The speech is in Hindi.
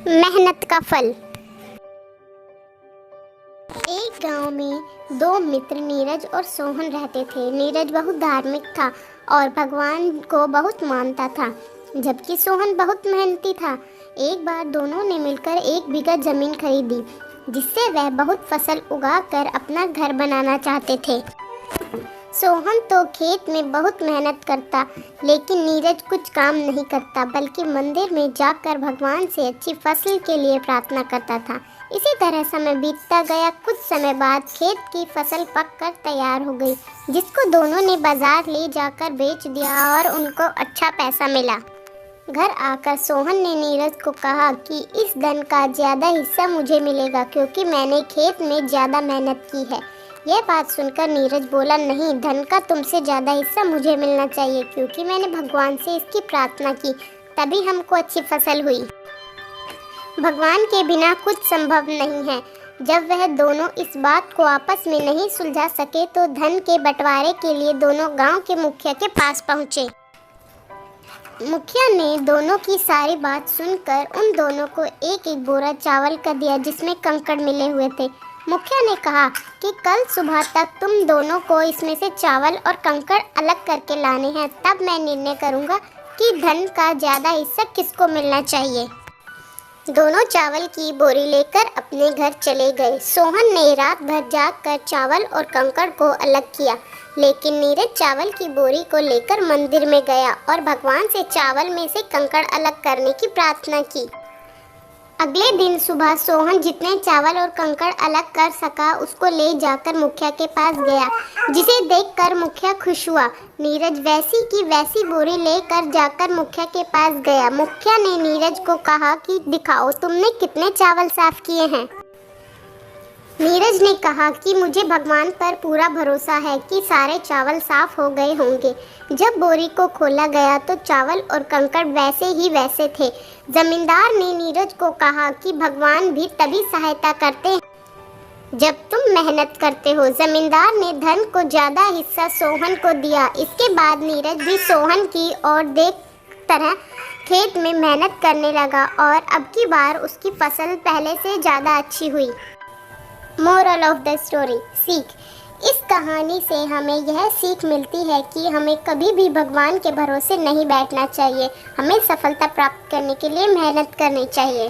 मेहनत का फल। एक गांव में दो मित्र नीरज और सोहन रहते थे। नीरज बहुत धार्मिक था और भगवान को बहुत मानता था, जबकि सोहन बहुत मेहनती था। एक बार दोनों ने मिलकर 1 बीघा जमीन खरीदी, जिससे वह बहुत फसल उगाकर अपना घर बनाना चाहते थे। सोहन तो खेत में बहुत मेहनत करता, लेकिन नीरज कुछ काम नहीं करता, बल्कि मंदिर में जाकर भगवान से अच्छी फसल के लिए प्रार्थना करता था। इसी तरह समय बीतता गया। कुछ समय बाद खेत की फसल पककर तैयार हो गई, जिसको दोनों ने बाजार ले जाकर बेच दिया और उनको अच्छा पैसा मिला। घर आकर सोहन ने नीरज को कहा कि इस धन का ज़्यादा हिस्सा मुझे मिलेगा, क्योंकि मैंने खेत में ज़्यादा मेहनत की है। यह बात सुनकर नीरज बोला, नहीं, धन का तुमसे ज़्यादा हिस्सा मुझे मिलना चाहिए, क्योंकि मैंने भगवान से इसकी प्रार्थना की, तभी हमको अच्छी फसल हुई। भगवान के बिना कुछ संभव नहीं है। जब वह दोनों इस बात को आपस में नहीं सुलझा सके, तो धन के बंटवारे के लिए दोनों गांव के मुखिया के पास पहुँचे। मुखिया ने दोनों की सारी बात सुनकर उन दोनों को एक एक बोरा चावल का दिया, जिसमें कंकड़ मिले हुए थे। मुखिया ने कहा कि कल सुबह तक तुम दोनों को इसमें से चावल और कंकड़ अलग करके लाने हैं, तब मैं निर्णय करूंगा कि धन का ज़्यादा हिस्सा किसको मिलना चाहिए। दोनों चावल की बोरी लेकर अपने घर चले गए। सोहन ने रात भर जागकर चावल और कंकड़ को अलग किया, लेकिन नीरज चावल की बोरी को लेकर मंदिर में गया और भगवान से चावल में से कंकड़ अलग करने की प्रार्थना की। अगले दिन सुबह सोहन जितने चावल और कंकड़ अलग कर सका, उसको ले जाकर मुखिया के पास गया, जिसे देखकर मुखिया खुश हुआ। नीरज वैसी की वैसी बोरी लेकर जाकर मुखिया के पास गया। मुखिया ने नीरज को कहा कि दिखाओ तुमने कितने चावल साफ किए हैं। नीरज ने कहा कि मुझे भगवान पर पूरा भरोसा है कि सारे चावल साफ हो गए होंगे। जब बोरी को खोला गया तो चावल और कंकड़ वैसे ही वैसे थे। जमींदार ने नीरज को कहा कि भगवान भी तभी सहायता करते हैं जब तुम मेहनत करते हो। जमींदार ने धन को ज़्यादा हिस्सा सोहन को दिया। इसके बाद नीरज भी सोहन की और देख तरह खेत में मेहनत करने लगा और अब की बार उसकी फसल पहले से ज़्यादा अच्छी हुई। मोरल ऑफ द स्टोरी, सीख। इस कहानी से हमें यह सीख मिलती है कि हमें कभी भी भगवान के भरोसे नहीं बैठना चाहिए। हमें सफलता प्राप्त करने के लिए मेहनत करनी चाहिए।